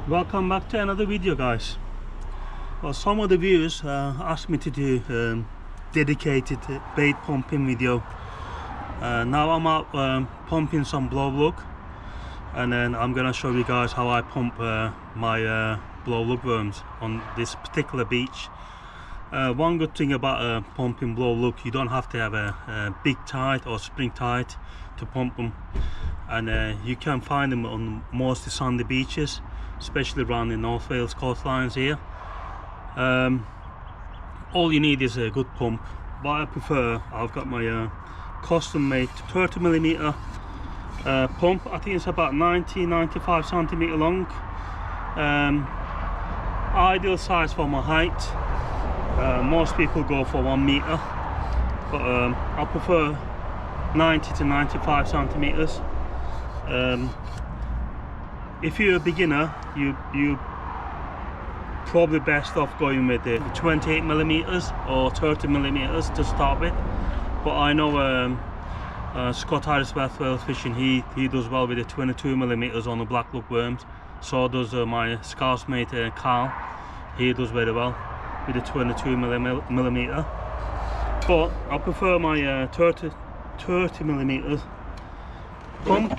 Welcome back to another video, guys. Well, some of the viewers asked me to do dedicated bait pumping video. Now I'm out pumping some Blowlug, and then I'm gonna show you guys how I pump my Blowlug worms on this particular beach. One good thing about pumping Blowlug, you don't have to have a big tide or spring tide to pump them, and you can find them on mostly sandy beaches, especially around the North Wales coastlines here. All you need is a good pump. What I prefer, I've got my custom made 30mm pump. I think it's about 90-95 centimeter long. Ideal size for my height. Most people go for 1 meter, but I prefer 90 to 95 centimeters. If you're a beginner, you probably best off going with the 28mm or 30mm to start with. But I know Scott Harris West Wales Fishing, he does well with the 22mm on the black lugworms. So does my Scouse mate Carl. He does very well with the 22mm. But I prefer my 30mm pump.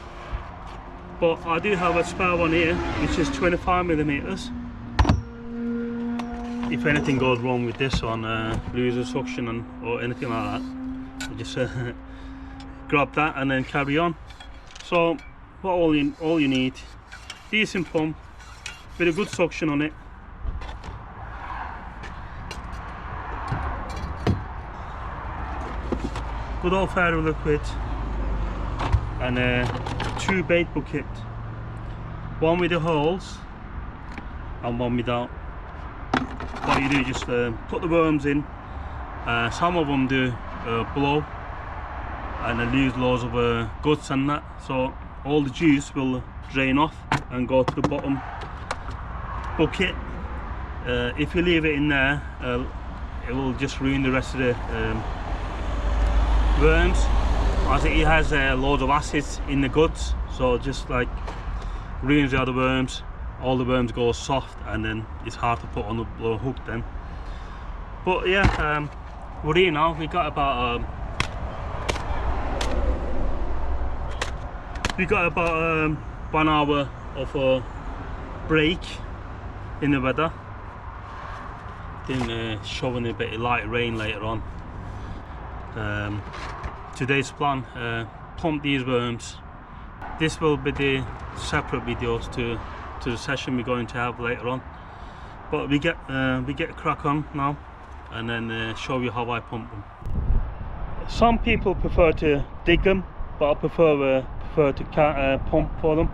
But I do have a spare one here, which is 25mm. If anything goes wrong with this one, loses suction or anything like that, I just grab that and then carry on. So what all you need, decent pump with a good suction on it. Good old fairy liquid, and 2 bait buckets, one with the holes and one without. What you do, just put the worms in. Some of them do blow and they lose loads of guts and that, so all the juice will drain off and go to the bottom bucket. If you leave it in there, it will just ruin the rest of the worms, as it has loads of acids in the guts, so it just like ruins the other worms. All the worms go soft and then it's hard to put on the hook then. But yeah, we're here now. We got about 1 hour of a break in the weather. Then showing a bit of light rain later on. Today's plan, pump these worms. This will be the separate videos to the session we're going to have later on. But we get a crack on now, and then show you how I pump them. Some people prefer to dig them, but I prefer to pump for them.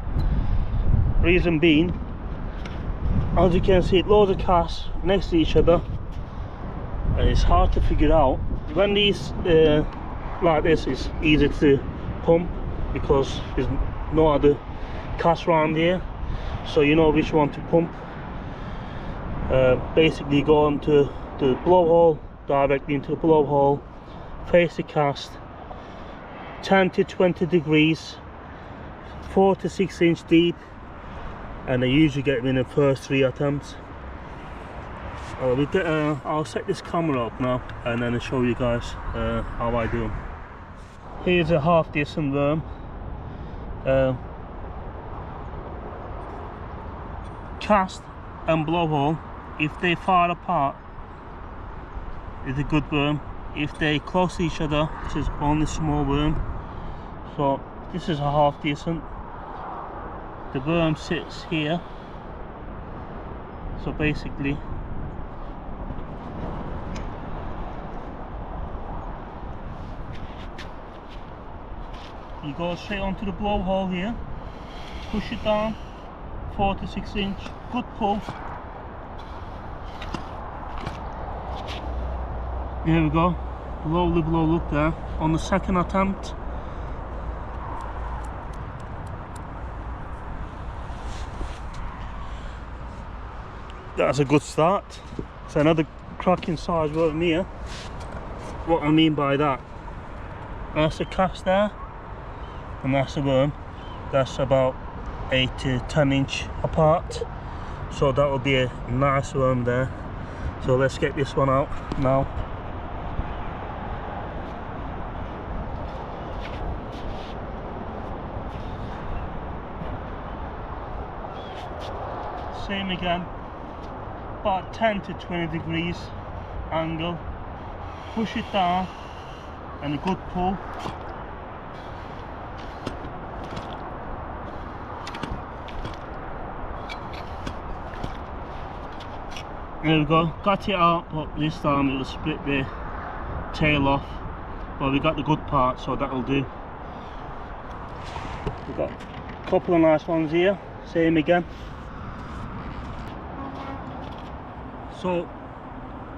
Reason being, as you can see, loads of casts next to each other, and it's hard to figure out. When these like this, it's easy to pump because there's no other casts around here, so you know which one to pump. Basically go onto the blowhole, directly into the blowhole, face the cast, 10 to 20 degrees, 4 to 6 inch deep, and I usually get them in the first 3 attempts. I'll set this camera up now and then I'll show you guys how I do them. Here's a half decent worm. Cast and blowhole, if they far apart, is a good worm. If they close to each other, this is only small worm. So this is a half decent. The worm sits here, so basically you go straight onto the blowhole here, push it down, 4 to 6 inch, good pull. There we go, lovely Blowlug there on the second attempt. That's a good start. It's another cracking size worm here. What I mean by that, that's a cast there, and that's a worm. That's about 8 to 10 inch apart. so that will be a nice worm there. So let's get this one out now. Same again, about 10 to 20 degrees angle, push it down and a good pull. There we go, got it out, but this time it will split the tail off, but we got the good part, so that'll do. We've got a couple of nice ones here, same again. So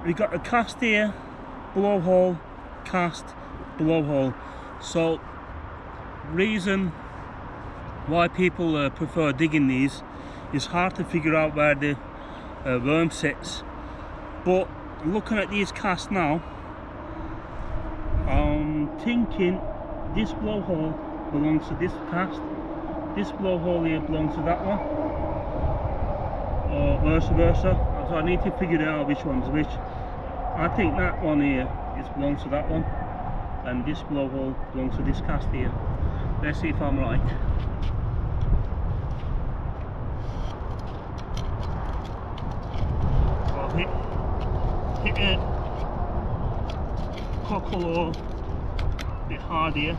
we got a cast here, blowhole, cast, blowhole. So reason why people prefer digging these is hard to figure out where the worm sits. But looking at these casts now, I'm thinking this blowhole belongs to this cast, this blowhole here belongs to that one, or vice versa. So I need to figure out which one's which. I think that one here belongs to that one, and this blowhole belongs to this cast here. Let's see if I'm right. I'll hit it cockle or a bit hard here.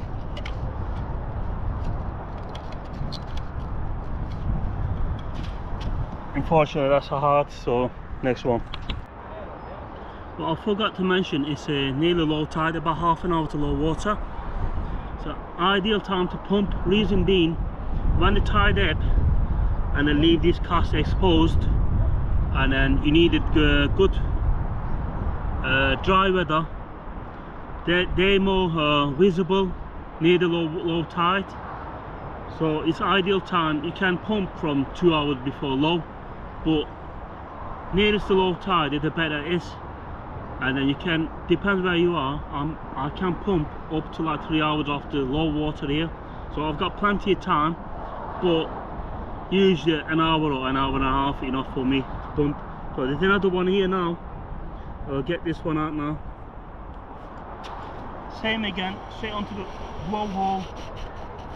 Unfortunately that's a hard, so next one. What I forgot to mention is nearly low tide, about half an hour to low water. So ideal time to pump, reason being when the tide ebb and then leave this cast exposed, and then you needed good dry weather, they're more visible near the low tide. So it's ideal time. You can pump from 2 hours before low, but nearest the low tide the better it is. And then you can, depends where you are, I can pump up to like 3 hours after low water here. So I've got plenty of time, but usually an hour or an hour and a half enough for me to pump. So there's another one here now. I'll get this one out now. Same again, straight onto the blowhole,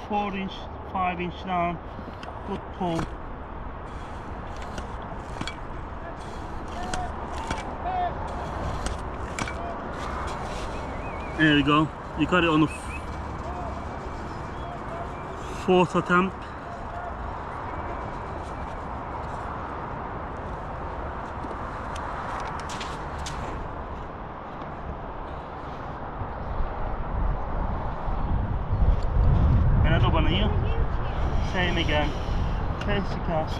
4 inch, 5 inch down, good pull. There we go, you got it on the 4th attempt. Another one here, same again, place the cast.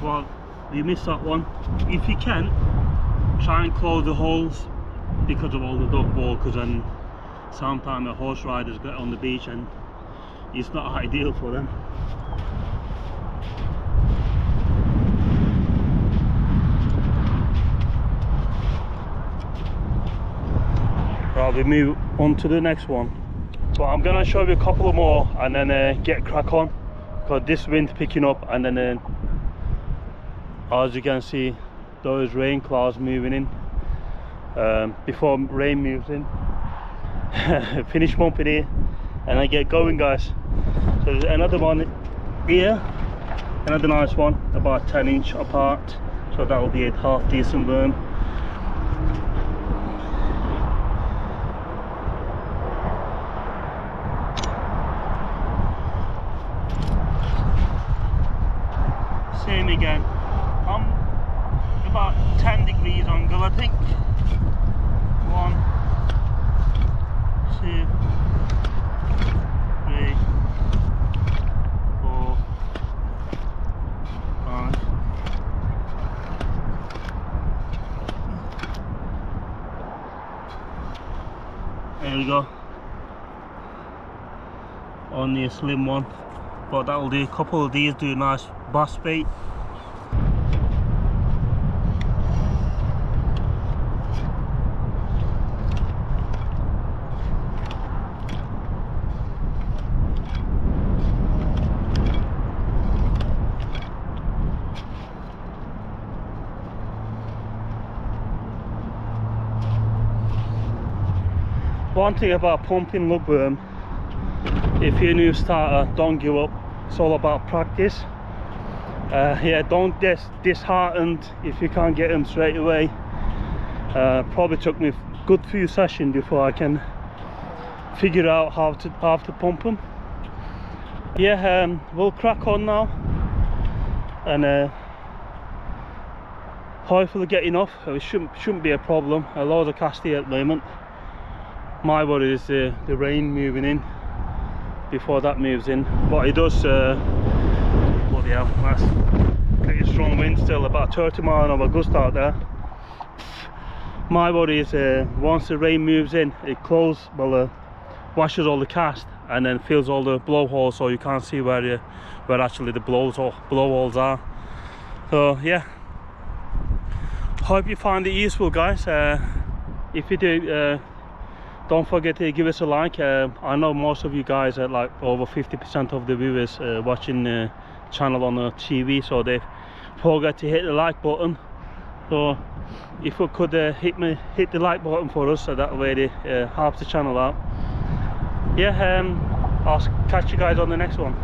Well, you missed that one. If you can, try and close the holes because of all the duck ball, because then sometimes the horse riders get on the beach and it's not ideal for them. Right, we move on to the next one. So I'm gonna show you a couple more and then get crack on, because this wind's picking up, and then as you can see, those rain clouds moving in. Before rain moves in, finish pumping here and I get going, guys. So there's another one here, another nice one, about 10 inch apart, so that will be a half decent worm. Same again, I'm about 10 degrees angle, I think. 1, 2, 3, 4, 5. There we go. Only a slim one, but that'll do. A couple of these do a nice bass bait. one thing about pumping lugworm, if you're a new starter, don't give up. It's all about practice. Yeah, don't get disheartened if you can't get them straight away. Probably took me a good few sessions before I can figure out how to pump them. Yeah, we'll crack on now, and hopefully get enough. It shouldn't be a problem. A lot of cast here at the moment. My worry is the rain moving in before that moves in, but it does. Bloody hell, that's pretty strong wind still, about 30 miles an hour gust out there. My worry is once the rain moves in, it washes all the cast and then fills all the blowholes, so you can't see where actually the blowholes are. So yeah, hope you find it useful, guys. If you do, don't forget to give us a like. I know most of you guys are like over 50% of the viewers watching the channel on the TV, so they forget to hit the like button. So if you could hit the like button for us, so that way it helps the channel out. Yeah, I'll catch you guys on the next one.